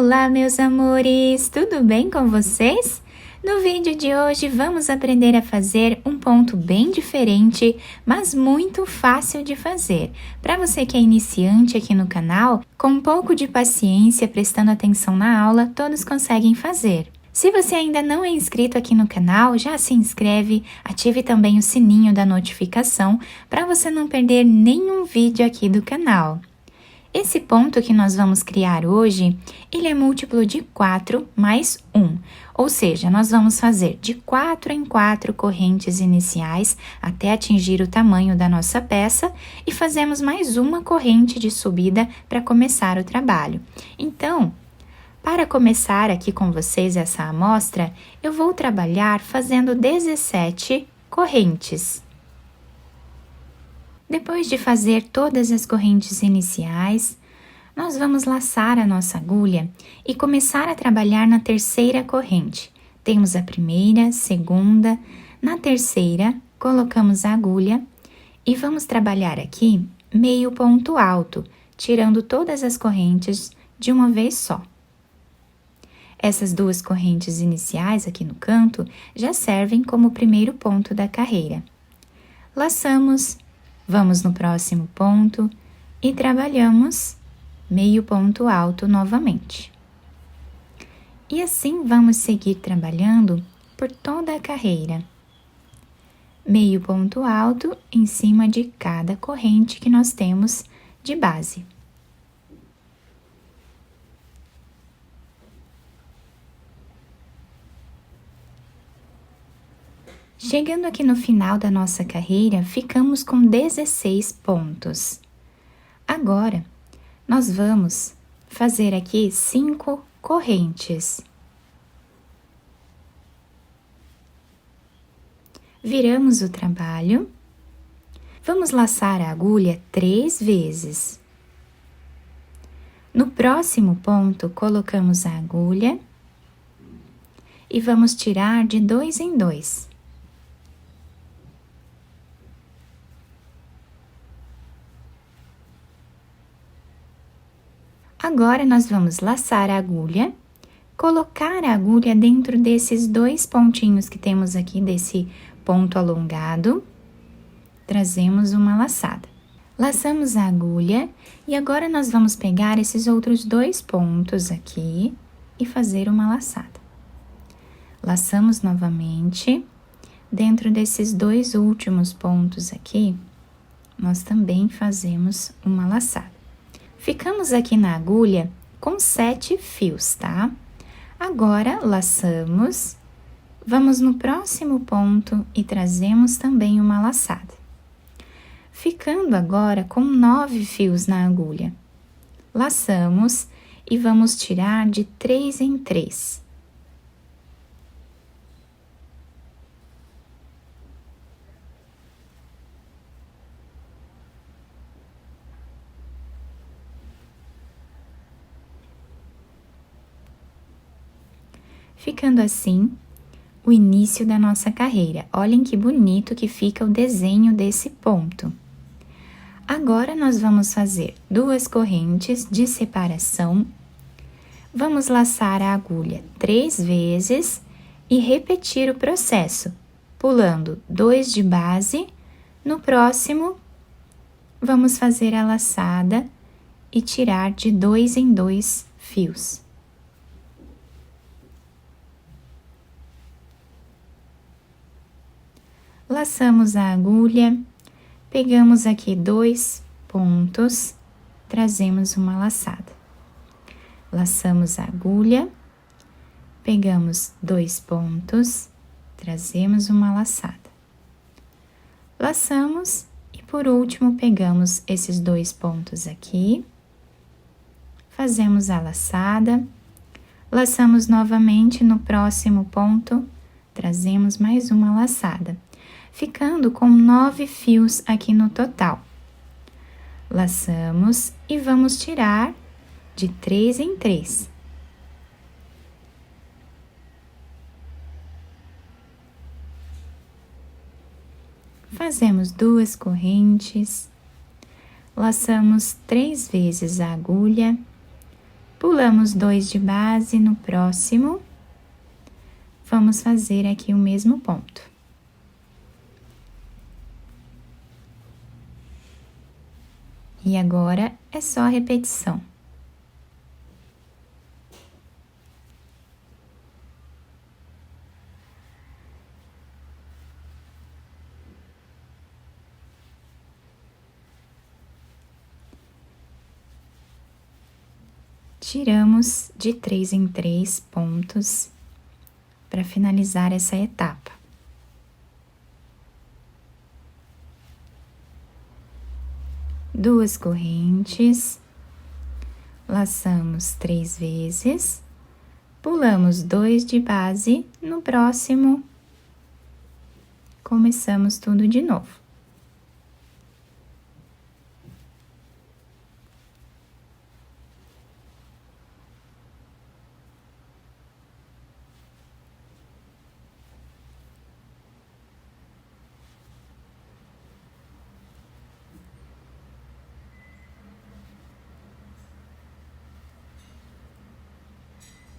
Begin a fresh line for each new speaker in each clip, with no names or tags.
Olá, meus amores! Tudo bem com vocês? No vídeo de hoje vamos aprender a fazer um ponto bem diferente, mas muito fácil de fazer. Para você que é iniciante aqui no canal, com um pouco de paciência, prestando atenção na aula, todos conseguem fazer. Se você ainda não é inscrito aqui no canal, já se inscreve, ative também o sininho da notificação para você não perder nenhum vídeo aqui do canal. Esse ponto que nós vamos criar hoje, ele é múltiplo de 4 mais 1, ou seja, nós vamos fazer de 4 em 4 correntes iniciais até atingir o tamanho da nossa peça e fazemos mais uma corrente de subida para começar o trabalho. Então, para começar aqui com vocês essa amostra, eu vou trabalhar fazendo 17 correntes. Depois de fazer todas as correntes iniciais, nós vamos laçar a nossa agulha e começar a trabalhar na terceira corrente. Temos a primeira, segunda, na terceira, colocamos a agulha e vamos trabalhar aqui meio ponto alto, tirando todas as correntes de uma vez só. Essas duas correntes iniciais aqui no canto já servem como o primeiro ponto da carreira. Laçamos. Vamos no próximo ponto e trabalhamos meio ponto alto novamente. E assim vamos seguir trabalhando por toda a carreira. Meio ponto alto em cima de cada corrente que nós temos de base. Chegando aqui no final da nossa carreira, ficamos com 16 pontos. Agora, nós vamos fazer aqui 5 correntes. Viramos o trabalho. Vamos laçar a agulha 3 vezes. No próximo ponto, colocamos a agulha e vamos tirar de 2 em 2. Agora, nós vamos laçar a agulha, colocar a agulha dentro desses 2 pontinhos que temos aqui, desse ponto alongado, trazemos uma laçada. Laçamos a agulha e agora nós vamos pegar esses outros 2 pontos aqui e fazer uma laçada. Laçamos novamente, dentro desses 2 últimos pontos aqui, nós também fazemos uma laçada. Ficamos aqui na agulha com 7 fios, tá? Agora, laçamos, vamos no próximo ponto e trazemos também uma laçada. Ficando agora com 9 fios na agulha. Laçamos e vamos tirar de 3 em 3. Ficando assim, o início da nossa carreira. Olhem que bonito que fica o desenho desse ponto. Agora, nós vamos fazer 2 correntes de separação. Vamos laçar a agulha 3 vezes e repetir o processo, pulando 2 de base. No próximo, vamos fazer a laçada e tirar de 2 em 2 fios. Laçamos a agulha, pegamos aqui 2 pontos, trazemos uma laçada. Laçamos a agulha, pegamos 2 pontos, trazemos uma laçada. Laçamos e por último pegamos esses 2 pontos aqui, fazemos a laçada, laçamos novamente no próximo ponto, trazemos mais uma laçada. Ficando com 9 fios aqui no total. Laçamos e vamos tirar de 3 em 3. Fazemos 2 correntes, laçamos 3 vezes a agulha, Pulamos 2 de base, no próximo, vamos fazer aqui o mesmo ponto. E agora é só repetição. Tiramos de 3 em 3 pontos para finalizar essa etapa. Duas correntes, laçamos 3 vezes, pulamos 2 de base, no próximo, começamos tudo de novo.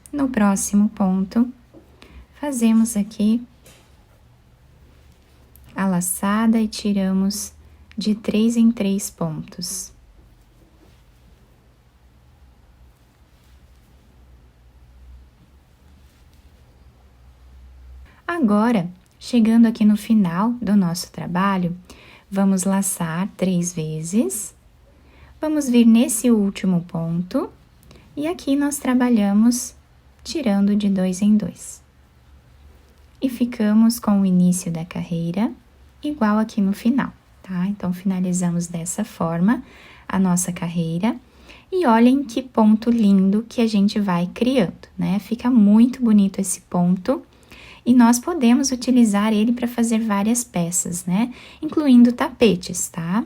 No próximo ponto, fazemos aqui a laçada e tiramos de 3 em 3 pontos. Agora, chegando aqui no final do nosso trabalho, vamos laçar 3 vezes, vamos vir nesse último ponto, e aqui nós trabalhamos tirando de 2 em 2. E ficamos com o início da carreira igual aqui no final, tá? Então, finalizamos dessa forma a nossa carreira. E olhem que ponto lindo que a gente vai criando, né? Fica muito bonito esse ponto. E nós podemos utilizar ele para fazer várias peças, né? Incluindo tapetes, tá?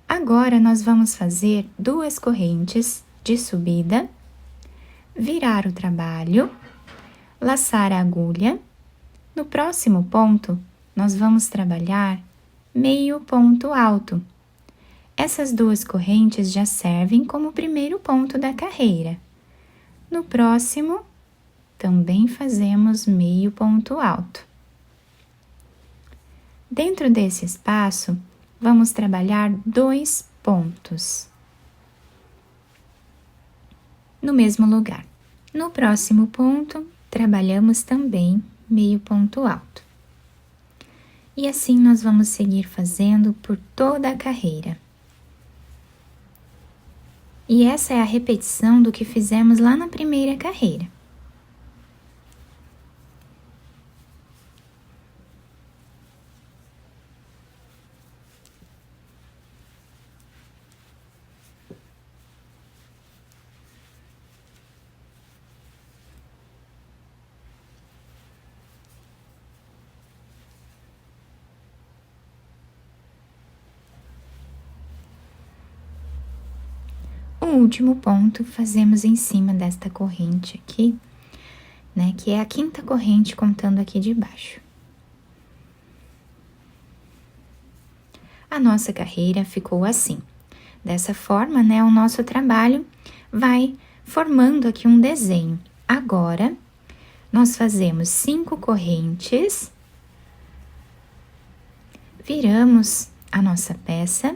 Agora, nós vamos fazer 2 correntes de subida, virar o trabalho, laçar a agulha. No próximo ponto, nós vamos trabalhar meio ponto alto. Essas 2 correntes já servem como o primeiro ponto da carreira. No próximo, também fazemos meio ponto alto. Dentro desse espaço, vamos trabalhar 2 pontos no mesmo lugar. No próximo ponto, trabalhamos também meio ponto alto. E assim nós vamos seguir fazendo por toda a carreira. E essa é a repetição do que fizemos lá na primeira carreira. O último ponto fazemos em cima desta corrente aqui, né, que é a 5ª corrente contando aqui de baixo. A nossa carreira ficou assim. Dessa forma, né, o nosso trabalho vai formando aqui um desenho. Agora, nós fazemos 5 correntes, viramos a nossa peça.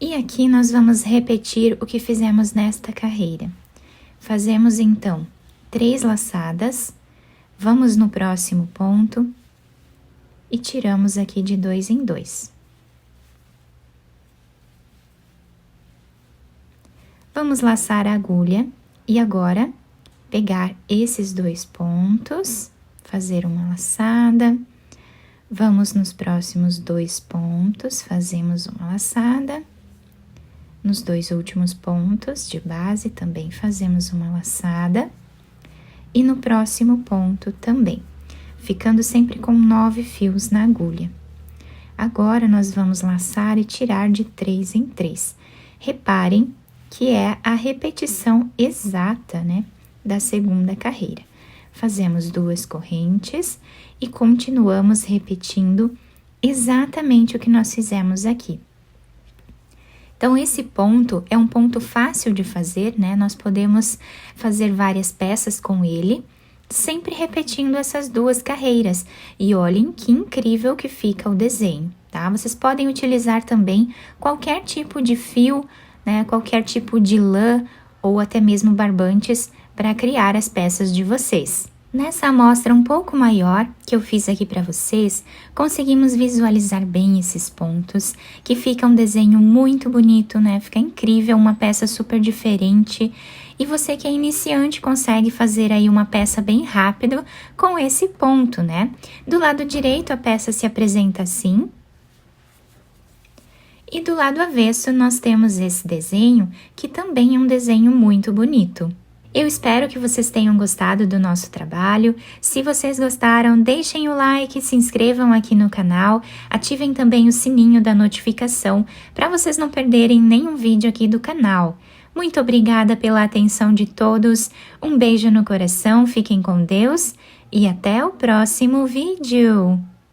E aqui nós vamos repetir o que fizemos nesta carreira. Fazemos, então, 3 laçadas, vamos no próximo ponto e tiramos aqui de 2 em 2. Vamos laçar a agulha e agora pegar esses 2 pontos, fazer uma laçada. Vamos nos próximos 2 pontos, fazemos uma laçada. Nos 2 últimos pontos de base também fazemos uma laçada. E no próximo ponto também, ficando sempre com 9 fios na agulha. Agora, nós vamos laçar e tirar de 3 em 3. Reparem que é a repetição exata, né, da segunda carreira. Fazemos 2 correntes e continuamos repetindo exatamente o que nós fizemos aqui. Então, esse ponto é um ponto fácil de fazer, né? Nós podemos fazer várias peças com ele, sempre repetindo essas duas carreiras. E olhem que incrível que fica o desenho, tá? Vocês podem utilizar também qualquer tipo de fio, né? Qualquer tipo de lã ou até mesmo barbantes para criar as peças de vocês. Nessa amostra um pouco maior que eu fiz aqui para vocês, conseguimos visualizar bem esses pontos, que fica um desenho muito bonito, né? Fica incrível, uma peça super diferente. E você que é iniciante consegue fazer aí uma peça bem rápido com esse ponto, né? Do lado direito a peça se apresenta assim. E do lado avesso nós temos esse desenho, que também é um desenho muito bonito. Eu espero que vocês tenham gostado do nosso trabalho. Se vocês gostaram, deixem o like, se inscrevam aqui no canal, ativem também o sininho da notificação para vocês não perderem nenhum vídeo aqui do canal. Muito obrigada pela atenção de todos, um beijo no coração, fiquem com Deus e até o próximo vídeo!